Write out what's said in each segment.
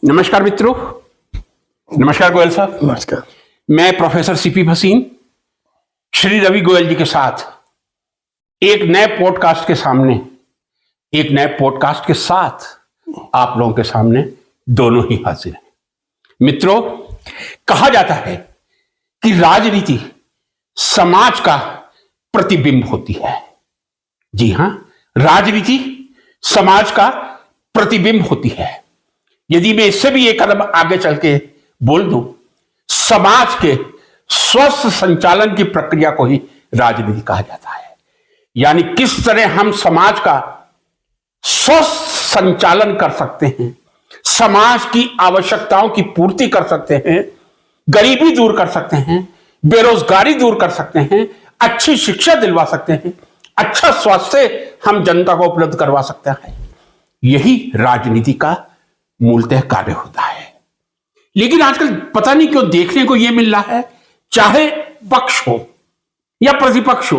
नमस्कार मित्रों। नमस्कार गोयल साहब। नमस्कार। मैं प्रोफेसर सीपी भसीन श्री रवि गोयल जी के साथ एक नए पॉडकास्ट के साथ आप लोगों के सामने दोनों ही हाजिर हैं। मित्रों, कहा जाता है कि राजनीति समाज का प्रतिबिंब होती है। जी हां, राजनीति समाज का प्रतिबिंब होती है। यदि मैं इससे भी एक कदम आगे चल के बोल दूं, समाज के स्वस्थ संचालन की प्रक्रिया को ही राजनीति कहा जाता है। यानी किस तरह हम समाज का स्वस्थ संचालन कर सकते हैं, समाज की आवश्यकताओं की पूर्ति कर सकते हैं, गरीबी दूर कर सकते हैं, बेरोजगारी दूर कर सकते हैं, अच्छी शिक्षा दिलवा सकते हैं, अच्छा स्वास्थ्य हम जनता को उपलब्ध करवा सकते हैं। यही राजनीति का मूलतः कार्य होता है। लेकिन आजकल पता नहीं क्यों देखने को यह मिल रहा है, चाहे पक्ष हो या प्रतिपक्ष हो,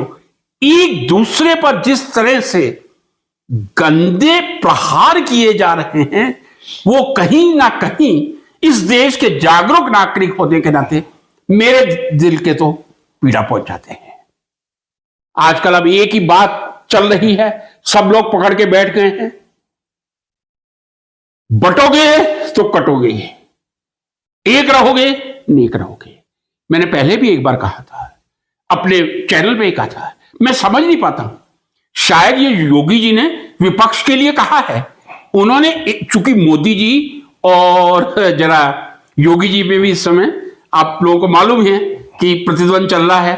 एक दूसरे पर जिस तरह से गंदे प्रहार किए जा रहे हैं, वो कहीं ना कहीं इस देश के जागरूक नागरिक होने के नाते मेरे दिल के तो पीड़ा पहुंच जाते हैं। आजकल अब एक ही बात चल रही है, सब लोग पकड़ के बैठ गए हैं, बटोगे तो कटोगे, एक रहोगे नेक रहोगे। मैंने पहले भी एक बार कहा था, अपने चैनल पे कहा था, मैं समझ नहीं पाता हूं, शायद ये योगी जी ने विपक्ष के लिए कहा है। उन्होंने, चूंकि मोदी जी और जरा योगी जी पे भी इस समय आप लोगों को मालूम है कि प्रतिद्वंद चल रहा है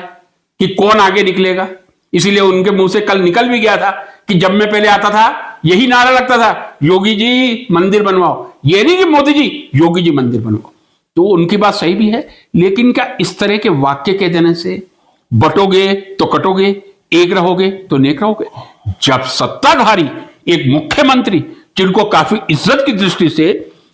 कि कौन आगे निकलेगा, इसीलिए उनके मुंह से कल निकल भी गया था कि जब मैं पहले आता था यही नारा लगता था, योगी जी मंदिर बनवाओ। ये नहीं कि मोदी जी, योगी जी मंदिर बनवाओ। तो उनकी बात सही भी है, लेकिन क्या इस तरह के वाक्य कह देने से बटोगे तो कटोगे, एक रहोगे तो नेक रहोगे? जब सत्ताधारी एक मुख्यमंत्री, जिनको काफी इज्जत की दृष्टि से,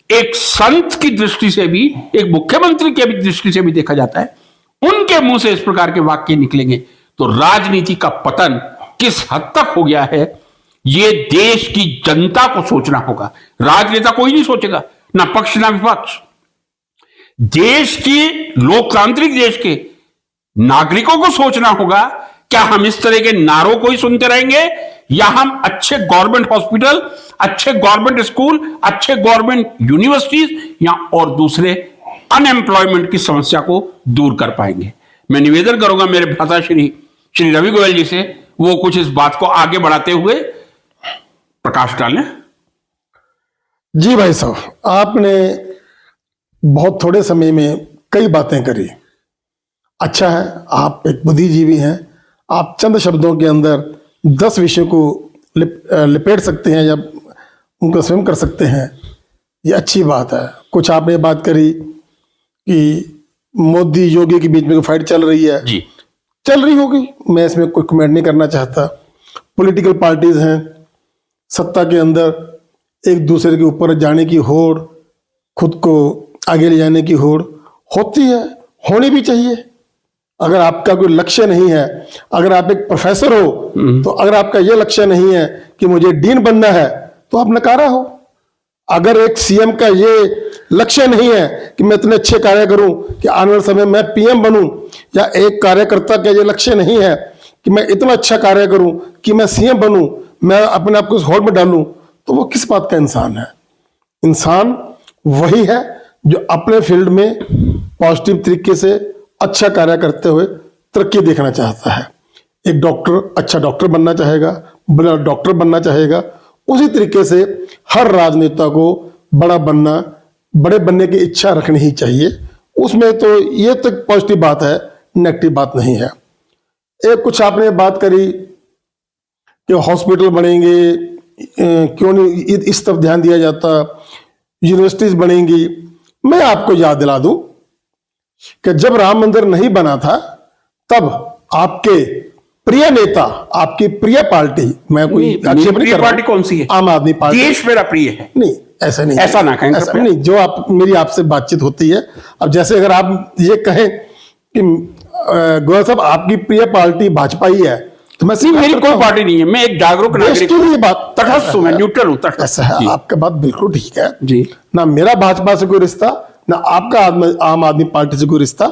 एक संत की दृष्टि से भी, एक मुख्यमंत्री की भी दृष्टि से भी देखा जाता है, उनके मुंह से इस प्रकार के वाक्य निकलेंगे तो राजनीति का पतन किस हद तक हो गया है, ये देश की जनता को सोचना होगा। राजनेता कोई नहीं सोचेगा, ना पक्ष ना विपक्ष। देश की, लोकतांत्रिक देश के नागरिकों को सोचना होगा, क्या हम इस तरह के नारों को ही सुनते रहेंगे या हम अच्छे गवर्नमेंट हॉस्पिटल, अच्छे गवर्नमेंट स्कूल, अच्छे गवर्नमेंट यूनिवर्सिटीज या और दूसरे अनएम्प्लॉयमेंट की समस्या को दूर कर पाएंगे। मैं निवेदन करूंगा मेरे भ्राता श्री रवि गोयल जी से, वो कुछ इस बात को आगे बढ़ाते हुए प्रकाश डालें। जी भाई साहब, आपने बहुत थोड़े समय में कई बातें करी। अच्छा है, आप एक बुद्धिजीवी हैं, आप चंद शब्दों के अंदर 10 विषयों को लिपेट सकते हैं या उनको स्वयं कर सकते हैं, ये अच्छी बात है। कुछ आपने बात करी कि मोदी योगी के बीच में फाइट चल रही है जी, चल रही होगी, मैं इसमें कोई कमेंट नहीं करना चाहता। पॉलिटिकल पार्टीज हैं, सत्ता के अंदर एक दूसरे के ऊपर जाने की होड़, खुद को आगे ले जाने की होड़ होती है, होनी भी चाहिए। अगर आपका कोई लक्ष्य नहीं है, अगर आप एक प्रोफेसर हो, तो अगर आपका यह लक्ष्य नहीं है कि मुझे डीन बनना है, तो आप नकारा हो। अगर एक सीएम का ये लक्ष्य नहीं है कि मैं इतने अच्छे कार्य करूं कि आने वाले समय में पीएम बनूं, या एक कार्यकर्ता का ये लक्ष्य नहीं है कि मैं इतना अच्छा कार्य करूं कि मैं सीएम बनूं, मैं अपने आप को उस होड़ में डालूं, तो वो किस बात का इंसान है? इंसान वही है जो अपने फील्ड में पॉजिटिव तरीके से अच्छा कार्य करते हुए तरक्की देखना चाहता है। एक डॉक्टर अच्छा डॉक्टर बनना चाहेगा, बड़ा डॉक्टर बनना चाहेगा। उसी तरीके से हर राजनेता को बड़े बनने की इच्छा रखनी ही चाहिए। उसमें तो ये तो पॉजिटिव बात है, नेगेटिव बात नहीं है। एक कुछ आपने बात करी कि हॉस्पिटल बनेंगे, क्यों नहीं इस तरफ ध्यान दिया जाता, यूनिवर्सिटीज बनेंगी। मैं आपको याद दिला दूं कि जब राम मंदिर नहीं बना था, तब आपके प्रिय नेता, आपकी प्रिय पार्टी, मैं कोई आक्षेप नहीं कर रहा, पार्टी कौन सी है? आम आदमी पार्टी। देश मेरा प्रिय है। नहीं, ऐसा नहीं, ऐसा ना कहें, ऐसा नहीं। जो आप मेरी आपसे बातचीत होती है, अब जैसे अगर आप ये कहें कि गोयल साहब आपकी प्रिय पार्टी भाजपा ही है, तो मैं नहीं, मेरी कोई पार्टी नहीं है, मैं एक जागरूक देश नागरिक के हूं। लिए बात तटस्थ हूं, मैं न्यूट्रल हूं, तटस्थ। ऐसा है। जी। आपका बात बिल्कुल ठीक है जी। ना, मेरा भाजपा से कोई रिश्ता, ना आपका आम आदमी पार्टी से कोई रिश्ता।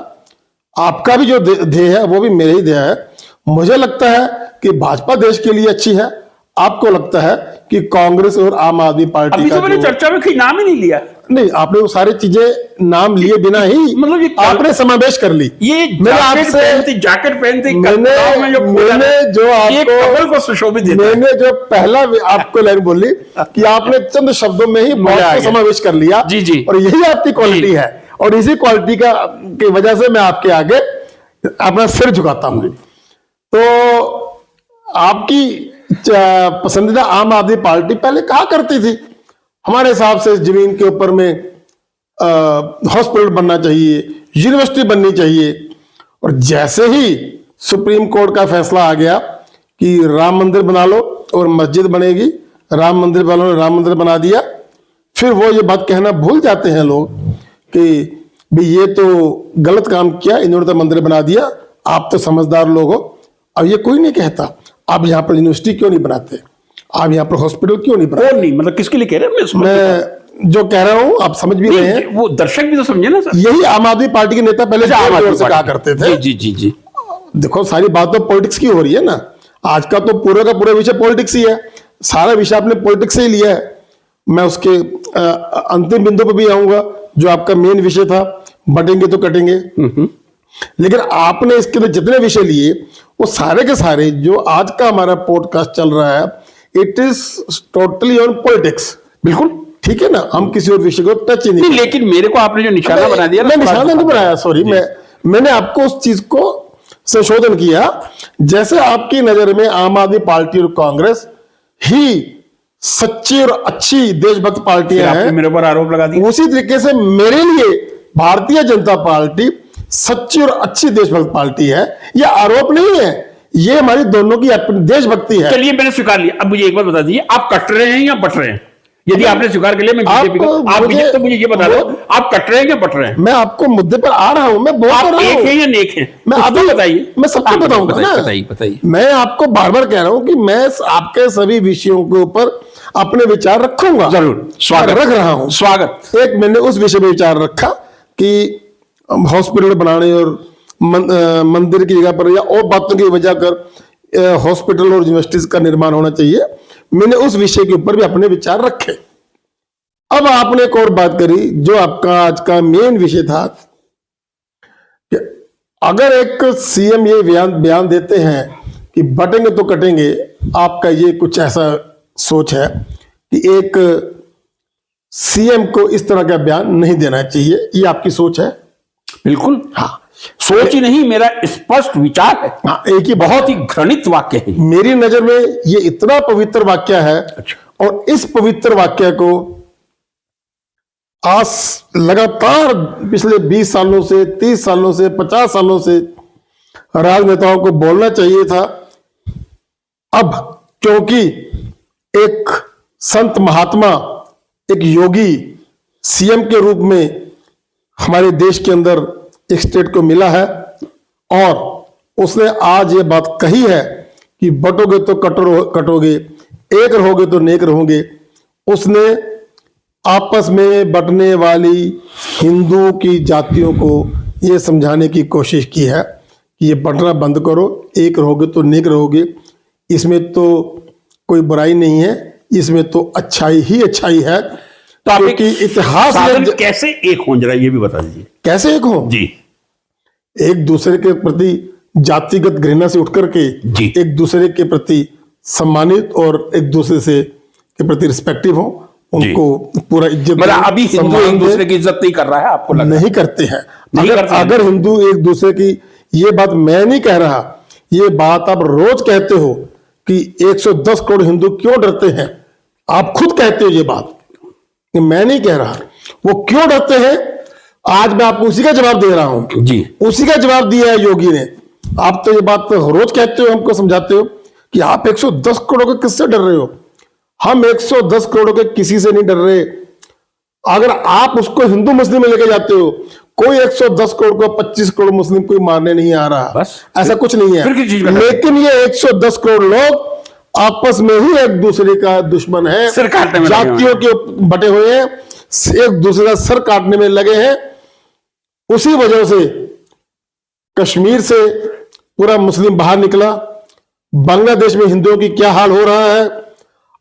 आपका भी जो ध्येय है वो भी मेरे ही ध्येय है। मुझे लगता है कि भाजपा देश के लिए अच्छी है, आपको लगता है कि कांग्रेस और आम आदमी पार्टी अभी का तो मैंने जो चर्चा में कोई नाम ही नहीं लिया। नहीं, आपने वो सारी चीजें नाम लिए बिना ही मतलब ये आपने समावेश कर ली। ये जैकेट पहनती मैंने जो ये आपको कमल को सुशोभित देता है। मैंने जो पहला आपको लाइन बोली कि आपने चंद शब्दों में ही बहुत आ को गया। समावेश कर लिया। जी, जी। और यही आपकी क्वालिटी जी। है, और इसी क्वालिटी की वजह से मैं आपके आगे अपना सिर झुकाता हूं। तो आपकी पसंदीदा आम आदमी पार्टी पहले कहा करती थी हमारे हिसाब से जमीन के ऊपर में हॉस्पिटल बनना चाहिए, यूनिवर्सिटी बननी चाहिए। और जैसे ही सुप्रीम कोर्ट का फैसला आ गया कि राम मंदिर बना लो और मस्जिद बनेगी, राम मंदिर वालों ने राम मंदिर बना दिया, फिर वो ये बात कहना भूल जाते हैं लोग कि भाई ये तो गलत काम किया, इन्होंने तो मंदिर बना दिया, आप तो समझदार लोग हो। अब ये कोई नहीं कहता आप यहाँ पर यूनिवर्सिटी क्यों नहीं बनाते, आप यहाँ पर हॉस्पिटल क्यों नहीं बनाते। और नहीं, मतलब किसके लिए कह रहे हैं? मैं जो कह रहा हूं आप समझ भी रहे हैं, वो दर्शक भी तो समझे ना सर। यही आम आदमी पार्टी के नेता पहले आम जोर आदमी से कहा पार्टी। करते थे। जी जी जी। देखो सारी बात तो पॉलिटिक्स की हो रही है ना, आज का तो पूरा का पूरा विषय पॉलिटिक्स ही है, सारा विषय आपने पॉलिटिक्स से ही लिया है। मैं उसके अंतिम बिंदु पर भी आऊंगा, जो आपका मेन विषय था, बटेंगे तो कटेंगे। लेकिन आपने इसके लिए जितने विषय लिए वो सारे के सारे जो आज का हमारा पॉडकास्ट चल रहा है, it is totally on politics. बिल्कुल ठीक है ना, हम किसी और विषय को टच ही नहीं नहीं, लेकिन मेरे को आपने जो निशाना बना दिया ना, मैं निशाना नहीं बनाया, सॉरी, मैंने आपको उस चीज को संशोधन किया। जैसे आपकी नजर में आम आदमी पार्टी और कांग्रेस ही सच्ची और अच्छी देशभक्त पार्टियां आपने हैं, मेरे ऊपर आरोप लगा दिया। उसी तरीके से मेरे लिए भारतीय जनता पार्टी सच्ची और अच्छी देशभक्त पार्टी है। यह आरोप नहीं है, ये हमारी दोनों की अपनी देशभक्ति है। चलिए मैंने स्वीकार लिया। अब मुझे एक बात बता दीजिए, आप कट रहे हैं या बट रहे हैं? यदि आपने स्वीकार कर लिया मैं बीजेपी का, आप मुझे तो मुझे ये बता दो, आप कट रहे हैं या बट रहे हैं? मैं आपको मुद्दे पर आ रहा हूं, मैं बोल आप रहा एक हूं। है या नेक है? मैं आप अभी बताइए। मैं सबको बताऊंगा ना। बताइए बताइए। मैं आपको बार बार कह रहा हूं कि मैं आपके सभी विषयों के ऊपर अपने विचार रखूंगा। जरूर, स्वागत। रख रहा हूं, स्वागत। एक मैंने उस विषय में विचार रखा कि हॉस्पिटल बनाने और मंदिर की जगह पर या और बातों की वजह कर हॉस्पिटल और यूनिवर्सिटीज का निर्माण होना चाहिए। मैंने उस विषय के ऊपर भी अपने विचार रखे। अब आपने एक और बात करी जो आपका आज का मेन विषय था कि अगर एक सीएम ये बयान देते हैं कि बटेंगे तो कटेंगे, आपका ये कुछ ऐसा सोच है कि एक सीएम को इस तरह का बयान नहीं देना चाहिए, ये आपकी सोच है? बिल्कुल हाँ, सोच ही नहीं, मेरा स्पष्ट विचार है। हाँ, एक ही बहुत ही घृणित वाक्य है। मेरी नजर में ये इतना पवित्र वाक्य है। और इस पवित्र वाक्य को आज लगातार पिछले 20 सालों से, 30 सालों से, 50 सालों से राजनेताओं को बोलना चाहिए था। अब क्योंकि एक संत महात्मा, एक योगी सीएम के रूप में हमारे देश के अंदर एक स्टेट को मिला है और उसने आज ये बात कही है कि बटोगे तो कटोगे, एक रहोगे तो नेक रहोगे। उसने आपस में बटने वाली हिंदू की जातियों को ये समझाने की कोशिश की है कि ये बटना बंद करो, एक रहोगे तो नेक रहोगे। इसमें तो कोई बुराई नहीं है, इसमें तो अच्छाई ही अच्छाई है। तो आप क्योंकि इतिहास साधन में कैसे एक हो, जरा ये भी बता दीजिए। कैसे एक हो? जी, एक दूसरे के प्रति जातिगत घृणा से उठ करके जी। एक दूसरे के प्रति सम्मानित और एक दूसरे से के प्रति रिस्पेक्टिव हो, उनको पूरा इज्जत मतलब दें, अभी हिंदू सम्मान एक दें। दूसरे की इज्जत नहीं कर रहा है, आपको लग रहा है? नहीं करते हैं। नहीं अगर करते हैं। अगर हिंदू एक दूसरे की, ये बात मैं नहीं कह रहा, ये बात आप रोज कहते हो कि 110 करोड़ हिंदू क्यों डरते हैं, आप खुद कहते हो ये बात, कि मैं नहीं कह रहा। वो क्यों डरते हैं आज मैं आपको उसी का जवाब दे रहा हूं जी। उसी का जवाब दिया है योगी ने। आप तो ये बात रोज कहते हो, हमको समझाते हो कि आप 110 करोड़ के किससे डर रहे हो। हम 110 करोड़ के किसी से नहीं डर रहे। अगर आप उसको हिंदू मुस्लिम में लेके जाते हो, कोई 110 करोड़ को 25 करोड़ मुस्लिम कोई मारने नहीं आ रहा, बस। ऐसा कुछ नहीं फिर किस चीज का है। डर? लेकिन ये 110 करोड़ लोग आपस में ही एक दूसरे का दुश्मन है, सिर काटने में लगे हुए हैं। जातियों के बटे हुए हैं, एक दूसरे का सर काटने में लगे हैं। उसी वजह से कश्मीर से पूरा मुस्लिम बाहर निकला। बांग्लादेश में हिंदुओं की क्या हाल हो रहा है,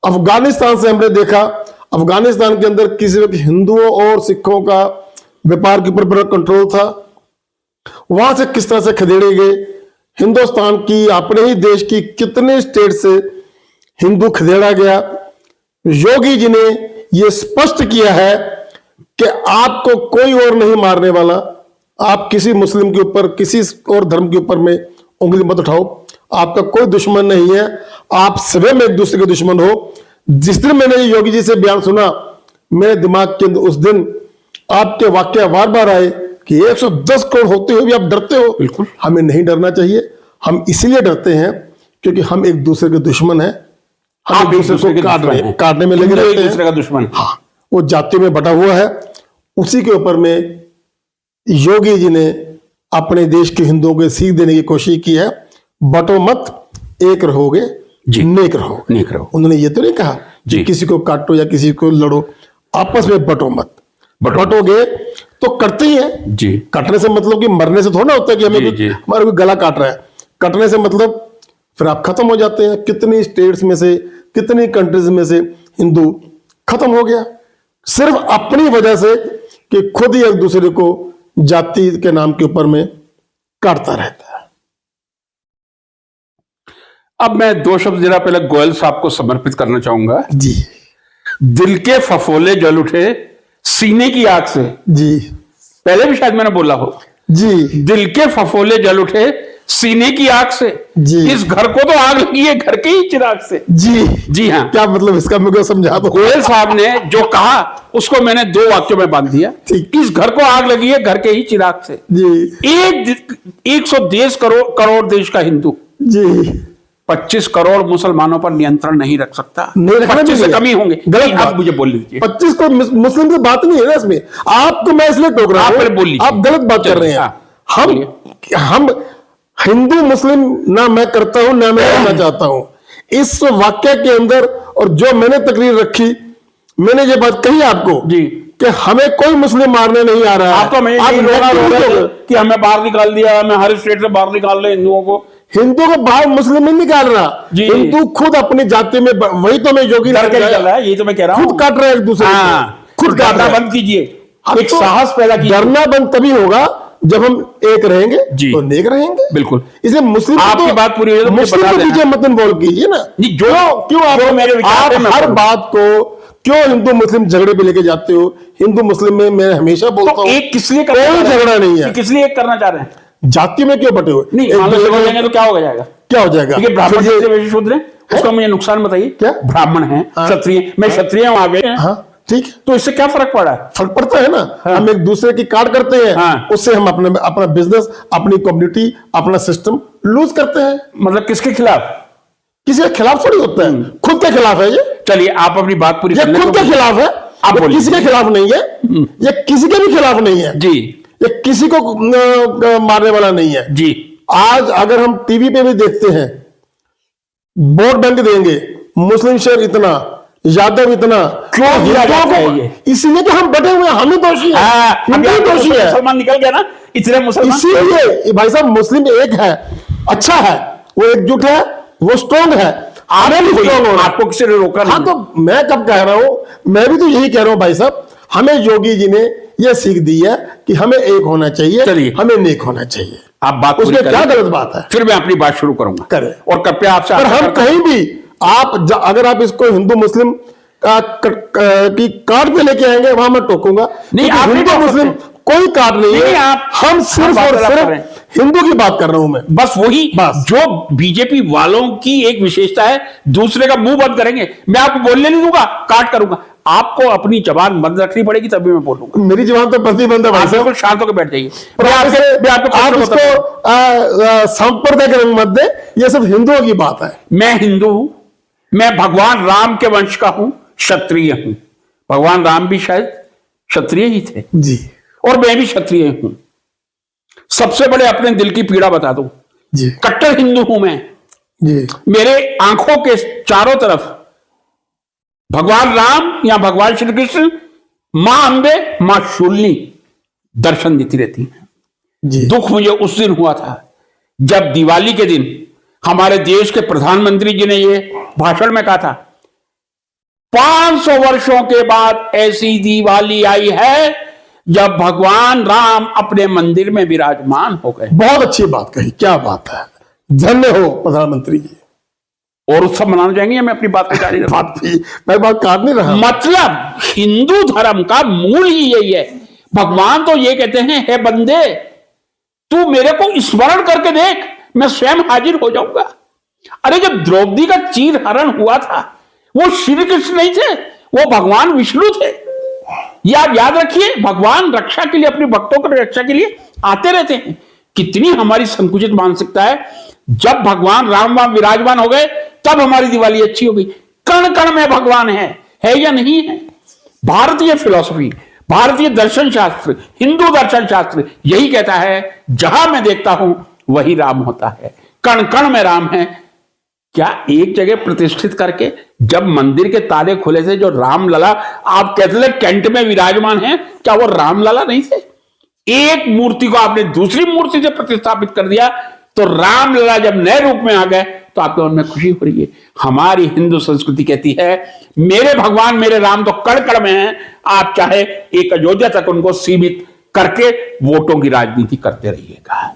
अफगानिस्तान से हमने देखा, अफगानिस्तान के अंदर किसी वक्त हिंदुओं और सिखों का व्यापार के ऊपर बड़ा कंट्रोल था, वहां से किस तरह से खदेड़े गए। हिंदुस्तान की, अपने ही देश की कितने स्टेट से हिंदू खदेड़ा गया। योगी जी ने यह स्पष्ट किया है कि आपको कोई और नहीं मारने वाला, आप किसी मुस्लिम के ऊपर, किसी और धर्म के ऊपर में उंगली मत उठाओ, आपका कोई दुश्मन नहीं है, आप स्वयं एक दूसरे के दुश्मन हो। जिस दिन मैंने योगी जी से बयान सुना, मेरे दिमाग के अंदर उस दिन आपके वाक्य बार बार आए कि 110 करोड़ होते हुए भी आप डरते हो। बिल्कुल। हमें नहीं डरना चाहिए। हम इसीलिए डरते हैं क्योंकि हम एक दूसरे के दुश्मन हैं, हम आप एक दूसरे को काटने में लगे हिंदू रहते एक हैं। दूसरे का दुश्मन। हाँ, वो जातियों में बटा हुआ है। उसी के ऊपर में योगी जी ने अपने देश के हिंदुओं को सीख देने की कोशिश की है, बटो मत, एक रहोगे जी। नेक रहो। नेक रहो। उन्होंने ये तो नहीं कहा जी। कि किसी को काटो या किसी को लड़ो, आपस में बटो मत। बटोगे तो करते ही है जी। कटने से मतलब कि मरने से थोड़ा ना होता है कि हमें जी, जी। हमारा कोई गला काट रहा है। कटने से मतलब फिर आप खत्म हो जाते हैं। कितनी स्टेट्स में से, कितनी कंट्रीज में से हिंदू खत्म हो गया, सिर्फ अपनी वजह से कि खुद ही एक दूसरे को जाति के नाम के ऊपर में काटता रहता है। अब मैं दो शब्द जरा पहले गोयल साहब को समर्पित करना चाहूंगा। जी दिल के फफोले जल उठे सीने की आग से, जी पहले भी शायद मैंने बोला हो। जी दिल के फफोले जल उठे सीने की आग से, जी। इस घर को तो आग लगी है घर के ही चिराग से। जी जी हाँ। क्या मतलब इसका मुझे समझा दो। गोयल साहब ने जो कहा उसको मैंने दो वाक्यों में बांध दिया। ठीक। इस घर को आग लगी है घर के ही चिराग से। जी 110 करोड़ देश का हिंदू जी 25 करोड़ मुसलमानों पर नियंत्रण नहीं रख सकता। नहीं रखना 25 से चाहिए। कमी होंगे। गलत नहीं, बात। आप मुझे बोल लीजिए। 25 को मुस्लिम की बात नहीं है ना इसमें। आपको मैं इसलिए टोक रहा आप हूं, पहले बोल लीजिए। आप गलत बात कर रहे हैं। हाँ, हम हिंदू मुस्लिम ना मैं करता हूं ना मैं करना चाहता हूं। इस वाक्य के अंदर और जो मैंने तकरीर रखी, मैंने ये बात कही आपको जी कि हमें कोई मुस्लिम मारने नहीं आ रहा है। आप तो हमें आप यही रोना रो रहे थे हिंदू कि हमें बाहर निकाल दिया, हमें हर स्टेट से बाहर निकाल रहे हिंदुओं को। को बाहर मुस्लिम नहीं निकाल रहा, जी। हिंदू खुद अपनी जाति में वही तो मैं योगी डर के निकल रहा है, यही तो मैं कह रहा हूँ। खुद काट रहा है एक दूसरे हाँ, को, खुद काट डरना रहा है। बंद कीजिए, अब एक तो साहस पैदा कीजिए। डरना बंद तभी होगा जब हम एक रहेंगे जी। तो नेक रहेंगे। बिल्कुल। इसलिए मुस्लिम आपकी बात पूरी हुई तो मुझे मुस्लिम बता को देना। पीछे मत इन्वॉल्व कीजिए ना। नहीं, जो क्यों आप जो मेरे विचार थे, मैं हर बोलूं। बात को क्यों हिंदू मुस्लिम झगड़े पे लेके जाते हो? हिंदू मुस्लिम में मैं हमेशा बोलता तो हूँ एक किस लिए कोई झगड़ा नहीं है। किस लिए एक करना चाह रहे हैं? जाति में क्यों बटे हुए? नहीं, एक मान लो दूसरे समझ को- जाएंगे तो क्या हो जाएगा? क्या हो जाएगा? ठीक है, ब्राह्मण फिर ये- से वैसे शूद्र हैं, उसका मुझे नुकसान बताइए। क्या? ब्राह्मण है, हाँ। क्षत्रिय, मैं क्षत्रिय हूं, आगे हैं। हाँ ठीक है, तो इससे क्या फर्क पड़ा है? फर्क पड़ता है ना। हाँ। हम एक दूसरे की काट करते हैं, हाँ। उससे हम अपना बिजनेस, अपनी कम्युनिटी, अपना सिस्टम लूज करते हैं। मतलब किसके खिलाफ? किसी के खिलाफ थोड़ी होता है, खुद के खिलाफ है ये। चलिए आप अपनी बात पूरी ये कर लें खुद तो- के खिलाफ है, आप ये बोलिए। किसी के खिलाफ नहीं है, ये किसी के भी खिलाफ नहीं है, जी ये किसी को मारने वाला नहीं है। जी आज अगर हम टीवी पे भी देखते हैं, वोट बैंक देंगे, मुस्लिम शहर इतना, यादव इतना, क्यों दिया हिंदुओं जाता है को- ये? इसलिए कि हम बटे हुए हैं, हम ही दोषी हैं, हाँ, हिंदू ही दोषी है। मुसलमान निकल गया ना, इतने मुसलमान। इसीलिए भाई साहब मुस्लिम एक है, अच्छा है, वो एकजुट है, वो स्ट्रॉन्ग है। हमें भी स्ट्रॉन्ग होना है। आपको किसी ने रोका हाँ नहीं। तो मैं कब कह रहा हूं, मैं भी तो यही कह रहा हूं भाई साहब, हमें योगी जी ने यह सीख दी है कि हमें एक होना चाहिए, चलिए। हमें नेक होना चाहिए। आप बात पूरी उसमें क्या करें, गलत बात है? फिर मैं अपनी बात शुरू करूंगा। करें। और कृपया आपसे पर आशा हम करता हूं- कहीं भी अगर आप इसको हिंदू मुस्लिम की काट पे लेके आएंगे, वहां मैं टोकूंगा। नहीं, क्योंकि आप नहीं हिंदू टोक मुस्लिम सकते। कोई काट नहीं नहीं, है, आप- हम सिर्फ बात और कर रहे हैं। सिर्फ हिंदू की बात कर रहा हूं मैं। बस वही बस। जो बीजेपी वालों की एक विशेषता है, दूसरे का मुंह बंद करेंगे। मैं आपको बोलने नहीं दूंगा, काट करूंगा। आपको अपनी जबान बंद रखनी पड़ेगी, तभी मैं बोलूंगा। मेरी जवान तो प्रतिबंध है भाई आप साहब। बिल्कुल शांत होकर बैठ जाइए। पर मैं आप आपसे- मैं आपको आप प्रश्न इसको बताता हूं। सांप्रदायिक रंग मत दे, ये सब हिंदुओं की बात है। मैं हिंदू हूं, मैं भगवान राम के वंश का हूं, क्षत्रिय हूं। भगवान राम भी शायद क्षत्रिय ही थे, जी और मैं भी क्षत्रिय हूं। सबसे बड़े अपने दिल की पीड़ा बता दूं, जी कट्टर हिंदू हूं मैं। जी मेरे आंखों के चारों तरफ भगवान राम या भगवान श्री कृष्ण, मां अंबे, मां शूलिनी दर्शन देती रहती हैं। जी दुख मुझे उस दिन हुआ था जब दिवाली के दिन हमारे देश के प्रधानमंत्री जी ने ये भाषण में कहा था, 500 वर्षों के बाद ऐसी दिवाली आई है जब भगवान राम अपने मंदिर में विराजमान हो गए। बहुत अच्छी बात कही, क्या बात है, धन्य हो प्रधानमंत्री जी। और उत्सव मनाने जाएंगे, मैं अपनी बात को जारी रखूं। बात भी, मैं बात काट नहीं रहा। मतलब हिंदू धर्म का मूल ही यही है। भगवान तो ये कहते हैं, हे बंदे तू मेरे को स्मरण करके देख, मैं स्वयं हाजिर हो जाऊंगा। अरे जब द्रौपदी का चीर हरण हुआ था, वो श्री कृष्ण नहीं थे, वो भगवान विष्णु थे। ये आप याद रखिए, भगवान रक्षा के लिए, अपने भक्तों की रक्षा के लिए आते रहते हैं। कितनी हमारी संकुचित मानसिकता है। जब भगवान राम वहां विराजमान हो गए तब हमारी दिवाली अच्छी हो गई। कण कण में भगवान है या नहीं है? भारतीय फिलॉसफी, भारतीय दर्शन शास्त्र, हिंदू दर्शन शास्त्र यही कहता है, जहां मैं देखता हूं वही राम होता है, कण कण में राम है। क्या एक जगह प्रतिष्ठित करके जब मंदिर के ताले खुले थे, जो रामलला आप कहते थे कैंट में विराजमान है, क्या वो रामलला नहीं थे? एक मूर्ति को आपने दूसरी मूर्ति से प्रतिस्थापित कर दिया, तो रामलला जब नए रूप में आ गए तो आपके मन में खुशी हो रही है। हमारी हिंदू संस्कृति कहती है, मेरे भगवान मेरे राम तो कण कण में हैं, आप चाहे एक अयोध्या तक उनको सीमित करके वोटों की राजनीति करते रहिएगा।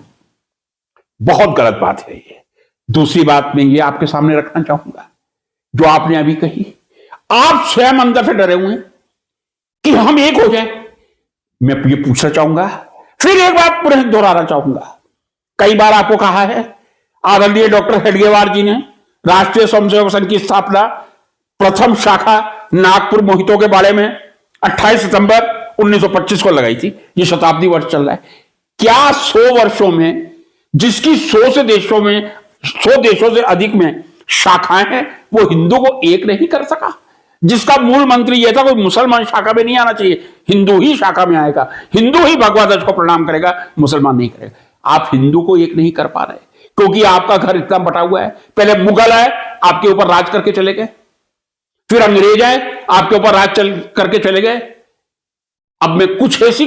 बहुत गलत बात है ये। दूसरी बात मैं ये आपके सामने रखना चाहूंगा, जो आपने अभी कही, आप स्वयं अंदर से डरे हुए हैं कि हम एक हो जाए। मैं ये पूछना चाहूंगा, फिर एक बात पुनः दोहराना चाहूंगा। कई बार आपको कहा है, आदरणीय डॉक्टर हेडगेवार जी ने राष्ट्रीय स्वयंसेवक संघ की स्थापना प्रथम शाखा नागपुर मोहितों के बारे में 28 सितंबर 1925 को लगाई थी। ये शताब्दी वर्ष चल रहा है। क्या 100 वर्षों में, जिसकी 100 देशों से अधिक में शाखाएं हैं, वो हिंदू को एक नहीं कर सका? जिसका मूल मंत्र यह था, कोई मुसलमान शाखा में नहीं आना चाहिए, हिंदू ही शाखा में आएगा, हिंदू ही भगवाध्वज को प्रणाम करेगा, मुसलमान नहीं करेगा। आप हिंदू को एक नहीं कर पा रहे क्योंकि आपका घर इतना बटा हुआ है। पहले मुगल आए, आपके ऊपर राज करके चले गए, फिर अंग्रेज आए, आपके ऊपर राज करके चले गए। अब मैं कुछ ऐसी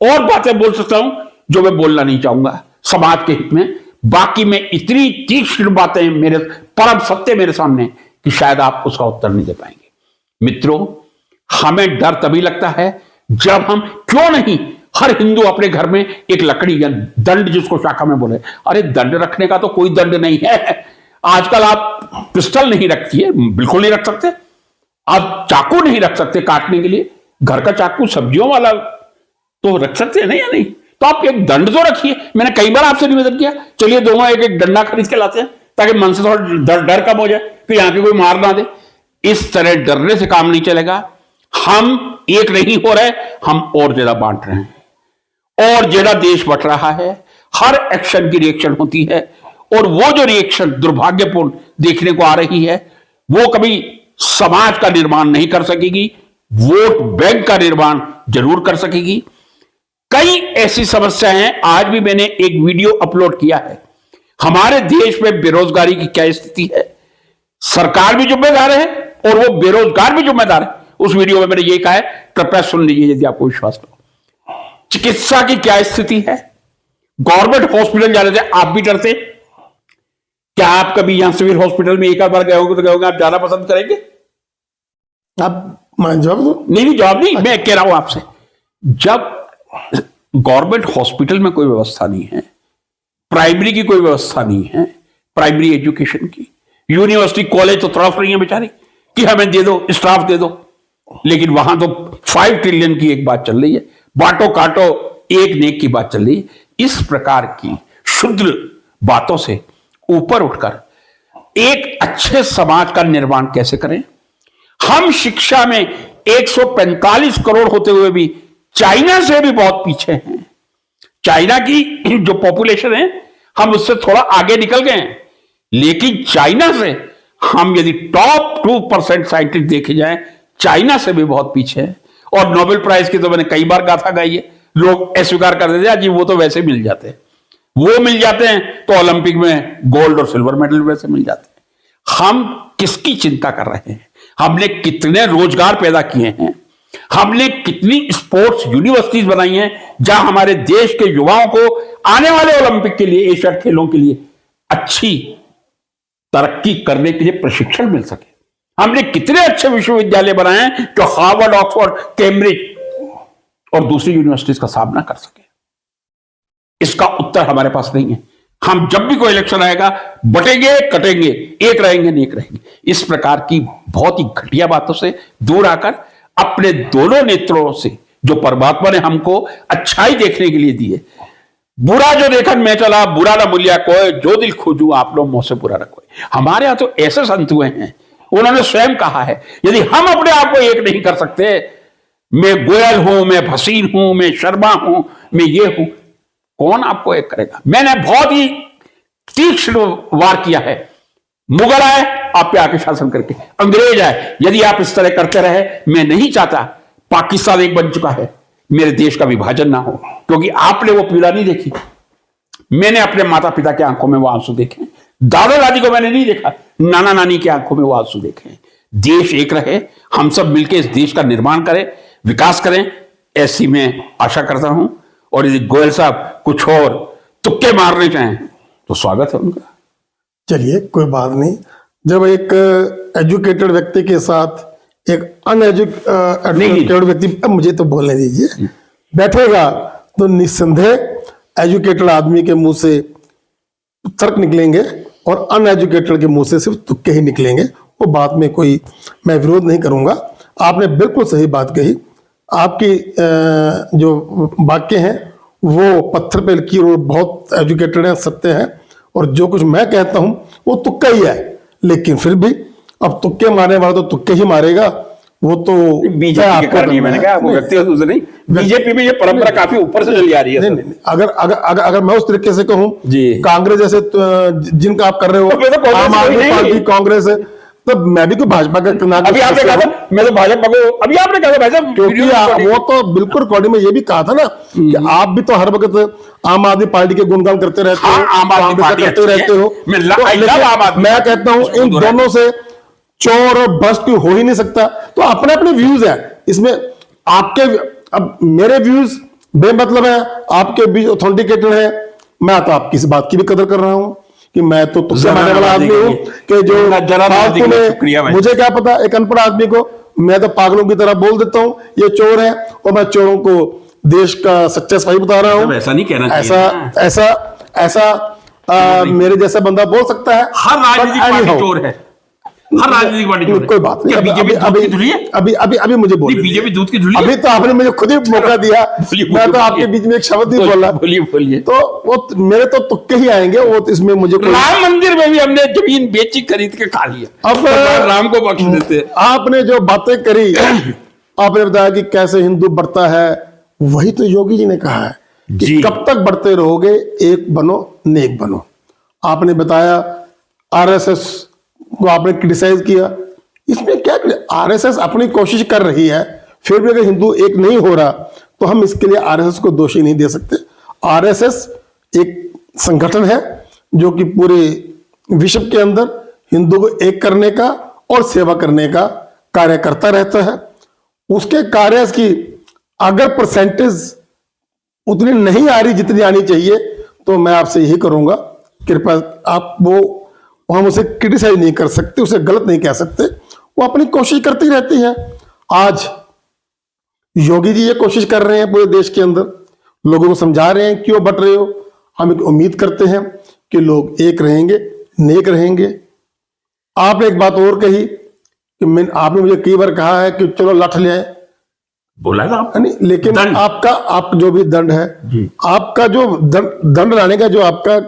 और बातें बोल सकता हूं जो मैं बोलना नहीं चाहूंगा समाज के हित में। बाकी में इतनी तीक्ष्ण बातें मेरे परम सत्य मेरे सामने कि शायद आप उसका उत्तर नहीं दे पाएंगे। मित्रों, हमें डर तभी लगता है जब हम, क्यों नहीं, हर हिंदू अपने घर में एक लकड़ी या दंड, जिसको शाखा में बोले, अरे दंड रखने का तो कोई दंड नहीं है। आजकल आप पिस्टल नहीं रखिए, बिल्कुल नहीं रख सकते। आप चाकू नहीं रख सकते काटने के लिए, घर का चाकू सब्जियों वाला तो रख सकते हैं ना, या नहीं? तो आप एक दंड तो रखिए। मैंने कई बार आपसे निवेदन किया, चलिए दोनों एक एक डंडा खरीद के लाते हैं ताकि मन से थोड़ा डर कम हो जाए, फिर यहां पे कोई मार ना दे। इस तरह डरने से काम नहीं चलेगा। हम एक नहीं हो रहे, हम और ज्यादा बांट रहे हैं, और ज्यादा देश बट रहा है। हर एक्शन की रिएक्शन होती है, और वो जो रिएक्शन दुर्भाग्यपूर्ण देखने को आ रही है, वो कभी समाज का निर्माण नहीं कर सकेगी, वोट बैंक का निर्माण जरूर कर सकेगी। कई ऐसी समस्याएं हैं। आज भी मैंने एक वीडियो अपलोड किया है, हमारे देश में बेरोजगारी की क्या स्थिति है। सरकार भी जिम्मेदार है और वो बेरोजगार भी जिम्मेदार है। उस वीडियो में मैंने ये कहा है, कृपया सुन लीजिए यदि आपको विश्वास हो। चिकित्सा की क्या स्थिति है। गवर्नमेंट हॉस्पिटल जाने से आप भी डरते। क्या आप कभी यहां सिविल हॉस्पिटल में एक बार गए होंगे तो कहोगे आप जाना पसंद करेंगे? आप जवाब दो। नहीं, जवाब नहीं, मैं कह रहा हूं आपसे, जब गवर्नमेंट हॉस्पिटल में कोई व्यवस्था नहीं है, प्राइमरी की कोई व्यवस्था नहीं है, प्राइमरी एजुकेशन की, यूनिवर्सिटी कॉलेज तो तड़प रही है बेचारी कि हमें दे दो, स्टाफ दे दो, लेकिन वहां तो 5 ट्रिलियन की एक बात चल रही है, बांटो काटो एक नेक की बात चल रही है। इस प्रकार की शुद्र बातों से ऊपर उठकर एक अच्छे समाज का निर्माण कैसे करें। हम शिक्षा में 145 करोड़ होते हुए भी चाइना से भी बहुत पीछे हैं। चाइना की जो पॉपुलेशन है, हम उससे थोड़ा आगे निकल गए हैं, लेकिन चाइना से हम यदि टॉप 2% साइंटिस्ट देखे जाएं, चाइना से भी बहुत पीछे हैं। और नोबेल प्राइज की तो मैंने कई बार गाथा गाई है, लोग अस्वीकार कर देते हैं जी वो तो वैसे मिल जाते हैं, वो मिल जाते हैं तो ओलंपिक में गोल्ड और सिल्वर मेडल वैसे मिल जाते हैं। हम किसकी चिंता कर रहे हैं? हमने कितने रोजगार पैदा किए हैं, हमने कितनी स्पोर्ट्स यूनिवर्सिटीज बनाई हैं जहां हमारे देश के युवाओं को आने वाले ओलंपिक के लिए, एशियाड खेलों के लिए अच्छी तरक्की करने के लिए प्रशिक्षण मिल सके। हमने कितने अच्छे विश्वविद्यालय बनाए हैं जो हार्वर्ड, ऑक्सफोर्ड, कैम्ब्रिज और दूसरी यूनिवर्सिटीज का सामना कर सके। इसका उत्तर हमारे पास नहीं है। हम जब भी कोई इलेक्शन आएगा बटेंगे कटेंगे, एक रहेंगे नेक रहेंगे। इस प्रकार की बहुत ही घटिया बातों से दूर आकर अपने दोनों नेत्रों से जो परमात्मा ने हमको अच्छाई देखने के लिए दी है, बुरा जो देखन मैं चला बुरा ना बुलिया कोई, जो दिल खोजू आप लोग मुंह से बुरा ना कोई। हमारे यहां तो ऐसे संत हुए हैं, उन्होंने स्वयं कहा है यदि हम अपने आप को एक नहीं कर सकते, मैं गोयल हूं, मैं भसीन हूं, मैं शर्मा हूं, मैं ये हूं, कौन आपको एक करेगा? मैंने बहुत ही तीक्ष्ण वार किया है। मुगल आए आप पे आके शासन करके, अंग्रेज आए, यदि आप इस तरह करते रहे, मैं नहीं चाहता पाकिस्तान एक बन चुका है, मेरे देश का विभाजन ना हो, क्योंकि आपने वो पीड़ा नहीं देखी। मैंने अपने माता पिता के आंखों में वो आंसू देखे, दादा दादी को मैंने नहीं देखा, नाना नानी की आंखों में वो आंसू देखे। देश एक रहे, हम सब मिलकर इस देश का निर्माण करें, विकास करें, ऐसी मैं आशा करता हूं। और यदि गोयल साहब कुछ और तुक्के मारने चाहें तो स्वागत है उनका। चलिए कोई बात नहीं। जब एक एजुकेटेड व्यक्ति के साथ एक अनएजुकेटेड व्यक्ति, अब मुझे तो बोलने दीजिए, बैठेगा तो निस्संदेह एजुकेटेड आदमी के मुंह से तर्क निकलेंगे और अनएजुकेटेड के मुंह से सिर्फ तुक्के ही निकलेंगे। वो बात में कोई मैं विरोध नहीं करूंगा। आपने बिल्कुल सही बात कही। आपकी जो वाक्य हैं वो पत्थर पे लकीर और बहुत एजुकेटेड हैं, सत्य हैं, और जो कुछ मैं कहता हूं वो तुक्का ही है। लेकिन फिर भी अब तुक्के मारने वाला तो तुक्के ही मारेगा। वो तो बीजेपी के कारण ही, मैंने कहा आपको व्यक्तिगत रूप से नहीं, बीजेपी में ये परंपरा काफी ऊपर से चली आ रही है। नहीं, नहीं, अगर अगर अगर अगर मैं उस तरीके से कहूं, कांग्रेस जैसे जिनका आप कर रहे हो, आम आदमी पार्टी कांग्रेस है, तो मैं भी कोई भाजपा का अभी आपने कहा था मैं तो भाजपा को, अभी आपने कहा था भाई साहब, क्योंकि वो तो बिल्कुल रिकॉर्डिंग में ये भी कहा था ना कि आप भी तो हर वक्त आम आदमी पार्टी के गुणगान करते रहते हो, आम आदमी पार्टी करते रहते हो। मैं कहता हूं इन दोनों से चोर और भ्रष्ट कोई हो ही नहीं सकता। तो अपने अपने व्यूज है इसमें। आपके अब मेरे व्यूज बेमतलब है, आपके व्यूज ऑथेंटिकेटेड है। मैं तो आपकी इस बात की भी कदर कर रहा हूं कि मैं तो तुक्के मारने वाला आदमी हूं कि जो फालतू में, मुझे क्या पता, एक अनपढ़ आदमी को मैं तो पागलों की तरह बोल देता हूं ये चोर है, और मैं चोरों को देश का सच्चा सफाई बता रहा हूं। ऐसा नहीं कहना चाहिए। ऐसा मेरे जैसा बंदा बोल सकता है। हर राजनीतिक पार्टी चोर है, हर राजनीतिक पार्टी चोर है। कोई बात नहीं। बीजेपी दूध की धुली है? अभी मुझे बोलिए। बीजेपी दूध की धुली है? अभी तो आपने मुझे खुद ही मौका दिया, मैं तो आपके बीच में एक शब्द ही बोला। बोलिए। तो वो मेरे तो तुक्के ही आएंगे। वो इसमें मुझे राम मंदिर में भी हमने जमीन बेची खरीद के खा लिया। अब राम को बख्श देते। आपने जो बातें करी, आपने बताया कि कैसे हिंदू बढ़ता है, वही तो योगी जी ने कहा है कि कब तक बढ़ते रहोगे, एक बनो नेक बनो। आपने बताया आरएसएस को आपने क्रिटिसाइज किया, इसमें क्या, आरएसएस अपनी कोशिश कर रही है, फिर भी अगर हिंदू एक नहीं हो रहा तो हम इसके लिए आरएसएस को दोषी नहीं दे सकते। आरएसएस एक संगठन है जो कि पूरे विश्व के अंदर हिंदू को एक करने का और सेवा करने का कार्य करता रहता है। उसके कार्य की अगर परसेंटेज उतनी नहीं आ रही जितनी आनी चाहिए, तो मैं आपसे यही करूंगा, कृपया आप वो हम उसे क्रिटिसाइज नहीं कर सकते, उसे गलत नहीं कह सकते। वो अपनी कोशिश करती रहती है। आज योगी जी ये कोशिश कर रहे हैं पूरे देश के अंदर, लोगों को समझा रहे हैं क्यों बट रहे हो। हम एक उम्मीद करते हैं कि लोग एक रहेंगे, नेक रहेंगे। आपने एक बात और कही कि आपने मुझे कई बार कहा है कि चलो लठ ले आए, बोला था नहीं, लेकिन आप जो भी दंड है, आपका जो दंड लाने का जो आपका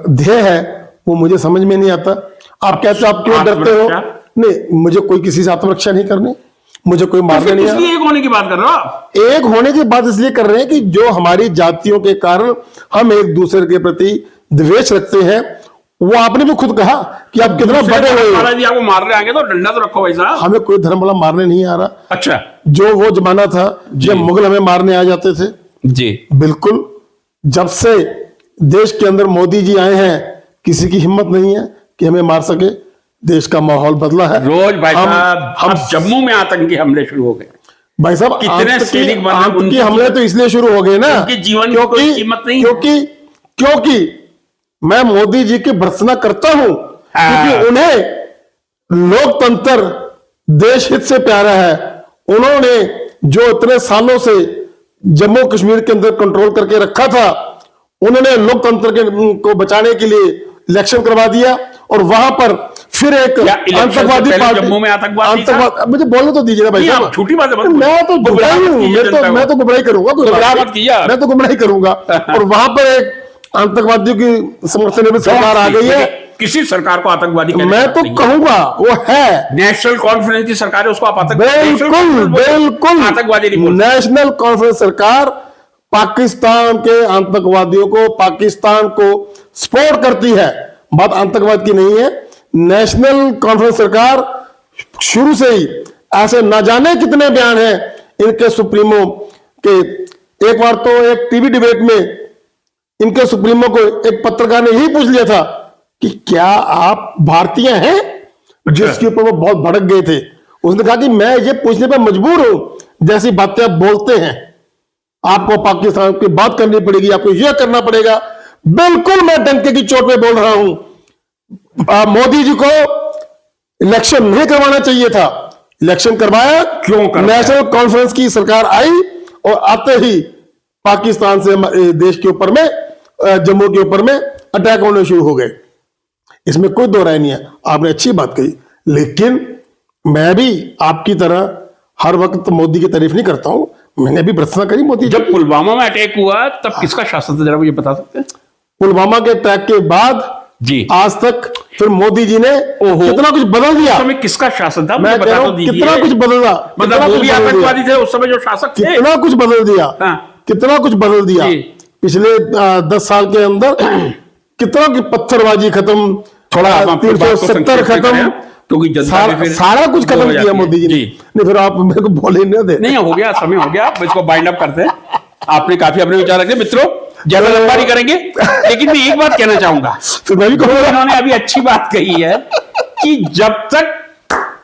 ध्येय है, वो मुझे समझ में नहीं आता। आप कहते हो आप क्यों डरते हो? नहीं, मुझे कोई किसी से आत्मरक्षा नहीं करनी, मुझे कोई मारने नहीं। इसलिए एक होने की बात कर रहे हो आप? एक होने की बात इसलिए कर रहे हैं कि जो हमारी जातियों के कारण हम एक दूसरे के प्रति द्वेष रखते हैं, वो आपने भी खुद कहा कि आप कितना बड़े हुए हो। महाराज जी आपको मारने आएंगे तो डंडा तो रखो भाई साहब। हमें कोई धर्म वाला मारने नहीं आ रहा। अच्छा जो वो जमाना था जब मुगल हमें मारने आ जाते थे, जी बिल्कुल। जब से देश के अंदर मोदी जी आए हैं, किसी की हिम्मत नहीं है कि हमें मार सके। देश का माहौल बदला है। रोज भाई हम- साहब हम अब जम्मू में आतंकी हमले शुरू हो गए। भाई साहब कितने सैनिक मर गए, आतंकी उनकी हमले तो इसलिए शुरू हो गए ना उनके जीवन की कोई कीमत नहीं है। क्योंकि मैं मोदी जी की भर्त्सना करता हूं, क्योंकि उन्हें लोकतंत्र देश हित से प्यारा है। उन्होंने जो इतने सालों से जम्मू कश्मीर के अंदर कंट्रोल करके रखा था, उन्होंने लोकतंत्र को बचाने के लिए इलेक्शन करवा दिया और वहां पर फिर एक आतंकवादी पार्टी, जम्मू में आतंकवादी आतंकवाद, मुझे बोलने तो दीजिए ना भाई साहब। छोटी बात है, मैं तो गुमराही हूं, मैं तो गुमराही करूंगा, मैं तो गुमराही करूंगा। और वहां पर एक आतंकवादियों की समर्थन में सरकार आ गई है। किसी सरकार को आतंकवादी मैं तो कहूंगा वो है नेशनल कॉन्फ्रेंस की सरकार है, उसको आप बिल्कुल आतंकवादी नहीं बोलते। नेशनल कॉन्फ्रेंस सरकार पाकिस्तान के आतंकवादियों को, पाकिस्तान को सपोर्ट करती है। बात आतंकवाद की नहीं है। नेशनल कॉन्फ्रेंस सरकार शुरू से ही ऐसे न जाने कितने बयान हैं इनके सुप्रीमो के। एक बार तो एक टीवी डिबेट में इनके सुप्रीमो को एक पत्रकार ने यही पूछ लिया था कि क्या आप भारतीय हैं, जिसके ऊपर वो बहुत भड़क गए थे। उसने कहा कि मैं ये पूछने पर मजबूर हूं, जैसी बातें आप बोलते हैं आपको पाकिस्तान की बात करनी पड़ेगी, आपको यह करना पड़ेगा। बिल्कुल मैं डंके की चोट पे बोल रहा हूं, मोदी जी को इलेक्शन नहीं करवाना चाहिए था। इलेक्शन करवाया, क्यों करवाया? नेशनल कॉन्फ्रेंस की सरकार आई और आते ही पाकिस्तान से देश के ऊपर में, जम्मू के ऊपर में अटैक होने शुरू हो गए। इसमें कोई दो राय नहीं है। आपने अच्छी बात कही, लेकिन मैं भी आपकी तरह हर वक्त मोदी की तारीफ नहीं करता हूं। मैंने भी भर्त्सना करी मोदी। जब पुलवामा में अटैक हुआ तब किसका शासन था, जरा मुझे बता सकते हैं? पुलवामा के अटैक के बाद जी आज तक फिर मोदी जी ने कितना कुछ बदल दिया। उस समय किसका शासन था, मैं मुझे कह बता रहा तो हूं दीजिए। कितना कुछ बदला, मतलब वो भी आतंकवादी थे उस समय जो शासक थे। कितना कुछ बदल दिया, हाँ। कितना कुछ बदल दिया जी। पिछले 10 साल के अंदर। कितना की पत्थरबाजी खत्म, थोड़ा आप अपनी बात को 370 संक्षेप में खत्म, करें, क्योंकि जनता ने फिर सारा कुछ खत्म हो जाती किया है। मोदी जी ने। जी। नहीं फिर आप मेरे को बोले नहीं दे। नहीं हो गया, समय हो गया, अब इसको बाइंड अप करते हैं। आपने काफी अपने विचार रखे मित्रों, ज्यादा लंबा नहीं करेंगे, लेकिन मैं एक बात कहना चाहूंगा। तो मैं भी कहूंगा, इन्होंने अभी अच्छी बात कही है कि जब तक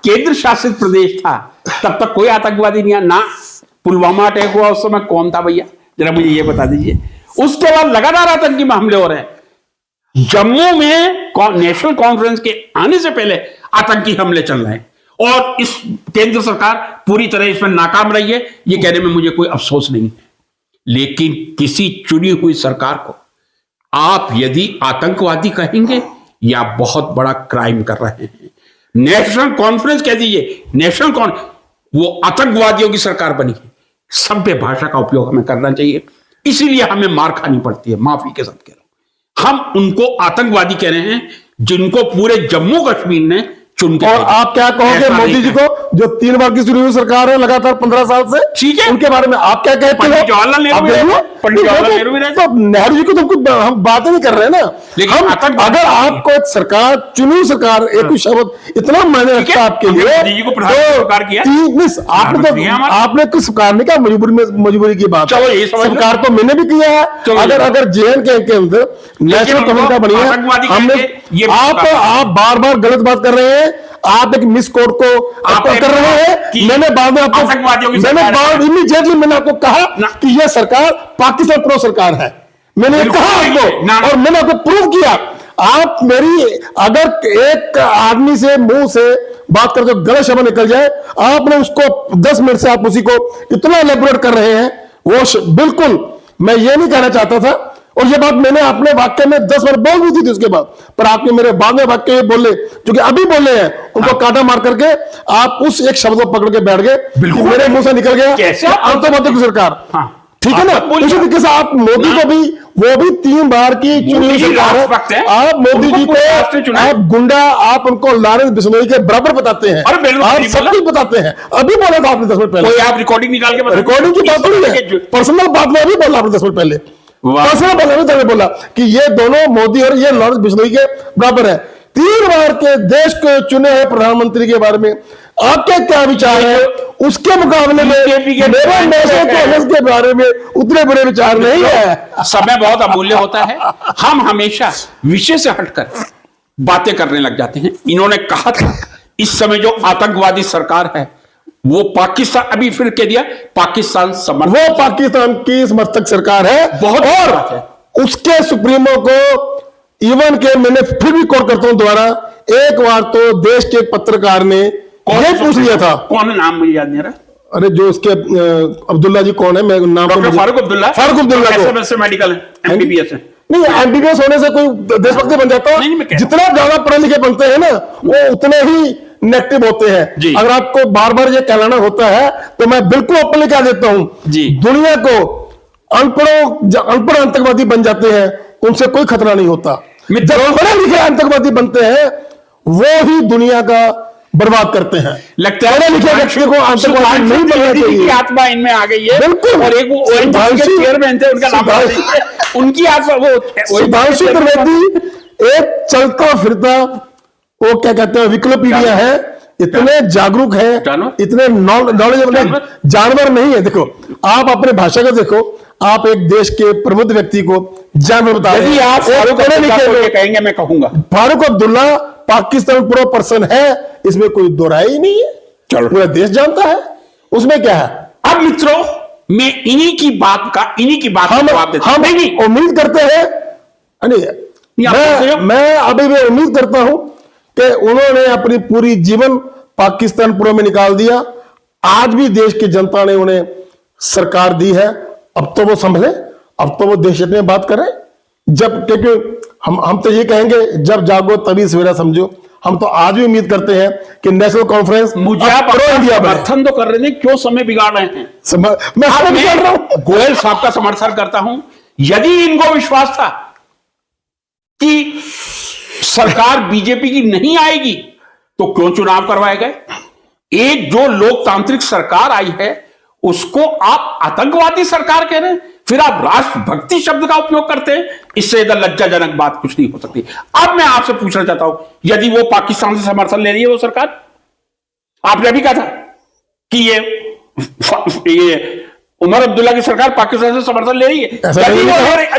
केंद्र शासित प्रदेश था तब तक कोई आतंकवादी नहीं आया। ना पुलवामा अटैक हुआ उस समय कौन था भैया, जरा मुझे ये बता दीजिए। उसके बाद लगातार आतंकी हमले हो रहे हैं। जम्मू में नेशनल कॉन्फ्रेंस के आने से पहले आतंकी हमले चल रहे हैं और इस केंद्र सरकार पूरी तरह इसमें नाकाम रही है, ये कहने में मुझे कोई अफसोस नहीं है। लेकिन किसी चुनी हुई सरकार को आप यदि आतंकवादी कहेंगे या बहुत बड़ा क्राइम कर रहे हैं। नेशनल कॉन्फ्रेंस कह दीजिए, नेशनल वो आतंकवादियों की सरकार बनी है। सभ्य भाषा का उपयोग हमें करना चाहिए, इसीलिए हमें मार खानी पड़ती है। माफी के साथ कह रहा हूं, हम उनको आतंकवादी कह रहे हैं जिनको पूरे जम्मू कश्मीर ने चुन के। और आप क्या कहोगे मोदी जी को, जो 3 बार की चुनी हुई सरकार है लगातार 15 साल से, ठीक है, उनके बारे में आप क्या कहते हैं? पंडित जवाहरलाल नेहरू भी रहे, पंडित जवाहरलाल नेहरू भी रहे। तो नेहरू जी को तो हम बात नहीं कर रहे हैं ना। लेकिन हम आतंकवाद- अगर आपको एक सरकार, चुनी हुई सरकार, एक ही शब्द इतना मायने रखता है आपके लिए, मोदी जी को प्रधानमंत्री सरकार किया। आपने कुछ सरकार ने कहा, मजबूरी की बात। चलो ये समझ लो। सरकार तो मैंने भी किया है। अगर JNK के अंदर नेशनल कमेटी बनी है, हमने आप बार-बार गलत बात कर रहे हैं। आप एक मिस कोड को आप कर रहे हैं। मैंने बाद में आपको इमीडिएटली मैंने आपको कहा कि यह सरकार पाकिस्तान प्रो सरकार है। मैंने कहा आपको और मैंने आपको प्रूव किया। आप मेरी अगर एक आदमी से मुंह से बात करके गलत शब्द निकल जाए, आपने उसको 10 मिनट से आप उसी को इतना एलेबोरेट कर रहे हैं। वो बिल्कुल मैं ये नहीं कहना चाहता था, और ये बात मैंने अपने वाक्य में 10 बार बोल दी थी उसके बाद, पर आपने मेरे बाद में वाक्य बोले जो कि अभी बोले हैं, उनको काटा मार करके आप उस एक शब्द को पकड़ के बैठ गए। मेरे मुंह से निकल गया कैसे आतंकवादी की सरकार। ठीक है ना। उसी तरीके से आप मोदी को भी, वो भी 3 बार की चुनी हुई सरकार है। आप मोदी जी को आप गुंडा, आप उनको लॉरेंस बिश्नोई के बराबर बताते हैं, आप सब कुछ बताते हैं। अभी बोला था आपने 10 मिनट पहले। आप रिकॉर्डिंग निकाल के रिकॉर्डिंग की बात नहीं है, पर्सनल बात में अभी बोला आपने 10 मिनट पहले। वाह। पर्सनल बोला कि ये दोनों मोदी और ये लॉरेंस बिश्नोई के बराबर है। 3 बार के देश के चुने हुए प्रधानमंत्री के बारे में आपके क्या विचार है? उसके मुकाबले में बीजेपी के मेरे नेशनल कांग्रेस के बारे में उतने बड़े विचार नहीं है। समय बहुत अमूल्य होता है, हम हमेशा विषय से हटकर बातें करने लग जाते हैं। इन्होंने कहा था इस समय जो आतंकवादी सरकार है वो पाकिस्तान, अभी फिर कह दिया पाकिस्तान समर्थक, वो पाकिस्तान की समर्थक सरकार है। बहुत और बात है। उसके सुप्रीमो को इवन के, मैंने फिर भी कोट करता हूं दोबारा, एक बार तो देश के पत्रकार ने ये पूछ लिया था, कौन नाम मुझे याद नहीं रहा, अरे जो उसके अब्दुल्ला जी कौन है, मैं नाम तो डॉक्टर फारूक अब्दुल्ला को SMS से मेडिकल MBBS है। नहीं, एमबीबीएस होने से कोई देशभक्ति बन जाता नहीं, मैं है? कह रहा हूं। जितना ज्यादा पढ़े लिखे बनते हैं ना वो उतने ही नेगेटिव होते जी। हैं। अगर आपको बार बार ये कहलाना होता है तो मैं बिल्कुल ओपनली कह देता हूं, जी। दुनिया को अनपढ़ आतंकवादी बन जाते हैं, उनसे कोई खतरा नहीं होता। जब पढ़े लिखे आतंकवादी बनते हैं वो ही दुनिया का बर्बाद करते हैं। लगता है पढ़े लिखे व्यक्ति को आतंकवादी नहीं बनना की चाहिए। आत्मा इनमें आ गई है। बिल्कुल। और एक वो ONGC के चेयरमैन थे, उनका नाम याद नहीं है। उनकी आत्मा वो सुधांशु त्रिवेदी एक चलता फिरता वो क्या कहते हैं विकिपीडिया है, इतने जागरूक है, इतने नॉलेजेबल जानवर नहीं है। देखो आप अपने भाषा को देखो, आप एक देश के प्रबुद्ध व्यक्ति को जानवर बता रहे यदि हैं। आप फारूक अब्दुल्ला को ये कहेंगे, मैं कहूंगा फारूक अब्दुल्ला पाकिस्तान प्रो पर्सन है, इसमें कोई दो राय ही नहीं है। चलो, पूरा देश जानता है, उसमें क्या है। अब मित्रों मैं इन्हीं की बात का जवाब देता हम नहीं, उम्मीद करते हैं, मैं अभी भी उम्मीद करता हूं कि उन्होंने अपनी पूरी जीवन पाकिस्तान प्रो में निकाल दिया। आज भी देश की जनता ने उन्हें सरकार दी है, अब तो वो संभले, अब तो वो देश हित में बात करें। जब क्योंकि हम तो ये कहेंगे जब जागो तभी सवेरा समझो। हम तो आज भी उम्मीद करते हैं कि नेशनल कॉन्फ्रेंस मुझे आप प्रो इंडिया समर्थन तो कर रहे हैं, क्यों समय बिगाड़ रहे हैं? मैं गोयल साहब का समर्थन करता हूं। यदि इनको विश्वास था कि सरकार बीजेपी की नहीं आएगी तो क्यों चुनाव करवाए गए? एक जो लोकतांत्रिक सरकार आई है उसको आप आतंकवादी सरकार कह रहे हैं, फिर आप राष्ट्रभक्ति शब्द का उपयोग करते हैं। इससे ज्यादा लज्जाजनक बात कुछ नहीं हो सकती। अब मैं आपसे पूछना चाहता हूं, यदि वो पाकिस्तान से समर्थन ले रही है वो सरकार, आपने अभी कहा था कि ये उमर अब्दुल्ला की सरकार पाकिस्तान से समर्थन ले रही है,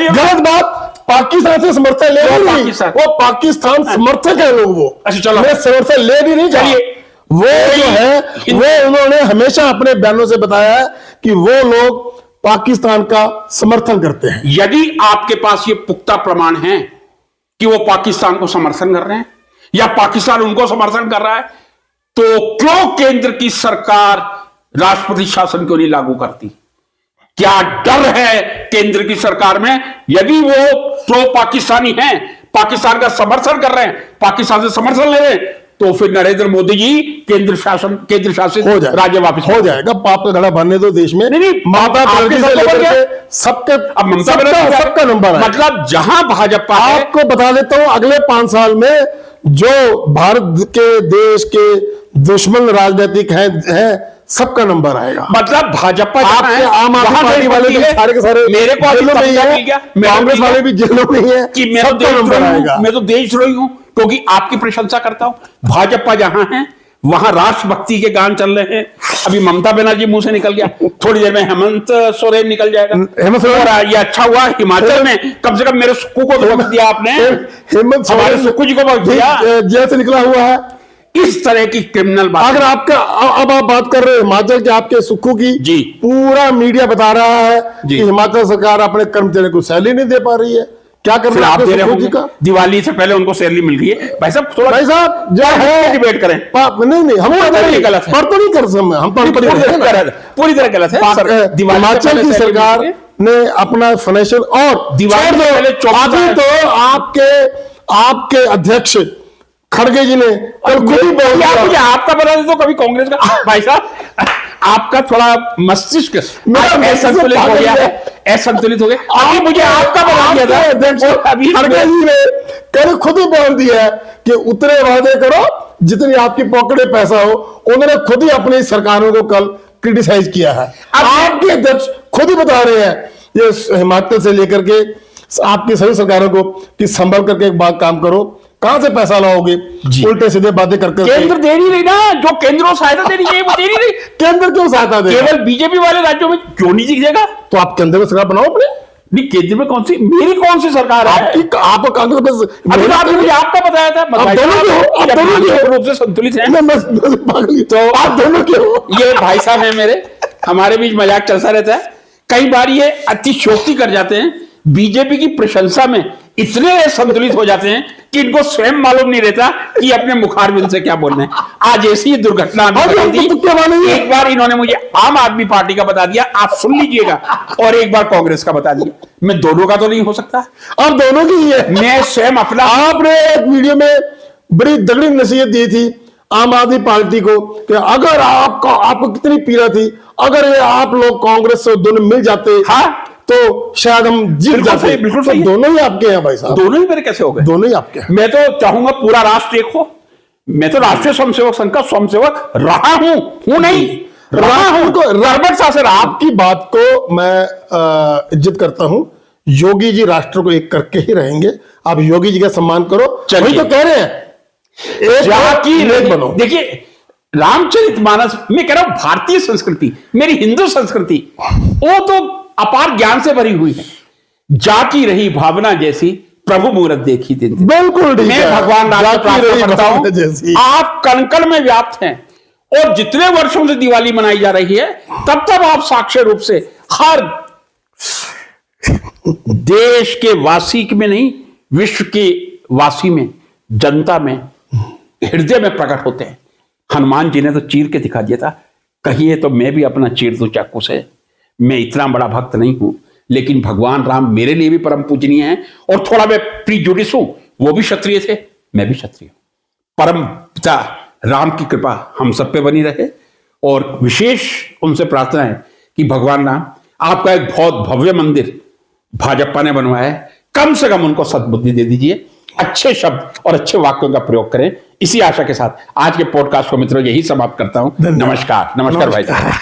गलत बात। पाकिस्तान से समर्थन ले रही है, वो पाकिस्तान समर्थक है लोग, वो अच्छा चलो, मैं समर्थन ले भी नहीं चाहिए। वो जो है वो उन्होंने हमेशा अपने बयानों से बताया है कि वो लोग पाकिस्तान का समर्थन करते हैं। यदि आपके पास ये पुख्ता प्रमाण है कि वो पाकिस्तान को समर्थन कर रहे हैं या पाकिस्तान उनको समर्थन कर रहा है, तो क्यों केंद्र की सरकार राष्ट्रपति शासन क्यों नहीं लागू करती? क्या डर है केंद्र की सरकार में? यदि वो प्रो पाकिस्तानी हैं, पाकिस्तान का समर्थन कर रहे हैं, पाकिस्तान से समर्थन ले रहे हैं, तो फिर नरेंद्र मोदी जी केंद्र शासित हो जाए, राज्य वापस हो जाएगा। पाप का घड़ा भरने दो देश में। नहीं, माता आपके से लेकर के सबका नंबर है। मतलब जहां भाजपा है, आपको बता देता हूं अगले 5 साल में जो भारत के देश के दुश्मन राजनीतिक हैं सबका नंबर आएगा। मतलब भाजपा आपके आम आदमी पार्टी वाले भी सारे के सारे मेरे को जेलों में ही है, कांग्रेस वाले भी जेलों में ही है कि मैं तो नंबर आएगा। मैं तो देशद्रोही हूं क्योंकि आपकी प्रशंसा करता हूं। भाजपा जहां है वहां राष्ट्रभक्ति के गान चल रहे हैं। अभी ममता बनर्जी मुंह से निकल गया, थोड़ी देर में हेमंत सोरेन निकल जाएगा। हेमंत सोरेन, और ये अच्छा हुआ हिमाचल में कम से कम मेरे सुक्कू को तो बख्श दिया आपने। हेमंत हमारे सुक्कू जी को बख्श दिया, जेल से निकला हुआ है। इस तरह की क्रिमिनल बात। अगर आपका अब आप बात कर रहे हैं हिमाचल के आपके सुक्खू की, जी, पूरा मीडिया बता रहा है कि हिमाचल सरकार अपने कर्मचारियों को सैलरी नहीं दे पा रही है। क्या कर रहे हैं आप दे रहे हो? दिवाली से पहले उनको सैलरी मिल गई है। भाई साहब जो है डिबेट करें। नहीं हम गलत है, पर तो नहीं कर सकते हम तो पूरी तरह गलत है। हिमाचल की सरकार ने अपना फाइनेंशियल और दिवाली तो आपके अध्यक्ष खड़गे जी ने कल खुद ही बोल दिया। मुझे आपका बता दे तो कभी कांग्रेस का भाई साहब आपका थोड़ा मस्तिष्क असंतुलित हो गया है, असंतुलित हो गया। अभी मुझे आपका बता दिया था अध्यक्ष खड़गे जी ने कल खुद ही बोल दिया है कि उतने वादे करो जितनी आपकी पॉकेट में पैसा हो। उन्होंने खुद ही अपनी सरकारों को कल क्रिटिसाइज किया है। आपके अध्यक्ष खुद ही बता रहे हैं ये हिमाचल से लेकर के आपकी सभी सरकारों को कि संभल करके एक बात काम करो, कहां से पैसा लाओगे? उल्टे सीधे बातें करके। केंद्र दे नहीं रही ना, जो केंद्र सहायता दे रही है वो दे नहीं रही। केंद्र क्यों सहायता दे? केवल बीजेपी वाले राज्यों में क्यों नहीं दिखेगा? तो आप केंद्र में सरकार बनाओ अपने। नहीं, केंद्र में कौन सी, मेरी कौन सी सरकार है? आपको कांग्रेस में अभी तो आपने मुझे आपका बताया था। आप दोनों के हो, आप दोनों के हो। रूप से संतुलित है। तो आप दोनों के हो। ये भाई साहब है मेरे, हमारे बीच मजाक चलता रहता है। कई बार ये अतिशयोक्ति कर जाते हैं, बीजेपी की प्रशंसा में इतने संतुलित हो जाते हैं कि इनको स्वयं मालूम नहीं रहता कि अपने मुखारबिंद से क्या बोलना है। आज ऐसी दुर्घटना एक बार इन्होंने मुझे आम आदमी पार्टी का बता दिया, आप सुन लीजिएगा, और एक बार कांग्रेस का बता दिया। मैं दोनों का तो नहीं हो सकता। अब दोनों की ही है। मैं स्वयं अपना। आपने एक वीडियो में बड़ी तगड़ी नसीहत दी थी आम आदमी पार्टी को कि अगर आपको कितनी पीड़ा थी, अगर ये आप लोग कांग्रेस से दोनों मिल जाते, हाँ, तो शायद हम जीत जाते। बिल्कुल सही। दोनों ही आपके हैं भाई साहब। दोनों ही मेरे कैसे हो गए? दोनों ही आपके हैं। मैं तो चाहूंगा पूरा राष्ट्र एक हो। मैं तो राष्ट्रीय स्वयंसेवक संघ का स्वयंसेवक रहा हूं नहीं रहा हूं। रॉबर्ट साहब, आपकी बात को मैं इज्जत करता हूं। योगी जी राष्ट्र को एक करके ही रहेंगे। आप योगी जी का सम्मान करो। वही तो कह रहे हैं, एक बनो। देखिए, रामचरितमानस में कह रहा हूं, भारतीय संस्कृति, मेरी हिंदू संस्कृति, वो तो अपार ज्ञान से भरी हुई है। जाकी रही भावना जैसी, प्रभु मूरत देखी दिन। बिल्कुल ठीक मैं है। भगवान राम से प्रार्थना करता हूं, आप कण-कण में व्याप्त हैं, और जितने वर्षों से दिवाली मनाई जा रही है, तब तब आप साक्षर रूप से हर देश के वासी में नहीं, विश्व के वासी में, जनता में, हृदय में प्रकट होते हैं। हनुमान जी ने तो चीर के दिखा दिया था। कहिए तो मैं भी अपना चीर दूं चाकू से। मैं इतना बड़ा भक्त नहीं हूं, लेकिन भगवान राम मेरे लिए भी परम पूजनीय हैं। और थोड़ा मैं प्रीजुडिस हूं, वो भी क्षत्रिय थे, मैं भी क्षत्रिय हूं। परम पिता राम की कृपा हम सब पे बनी रहे, और विशेष उनसे प्रार्थना है कि भगवान राम, आपका एक बहुत भव्य मंदिर भाजपा ने बनवाया है, कम से कम उनको सद्बुद्धि दे दीजिए, अच्छे शब्द और अच्छे वाक्यों का प्रयोग करें। इसी आशा के साथ आज के पॉडकास्ट को मित्रों यही समाप्त करता हूं। नमस्कार भाई साहब।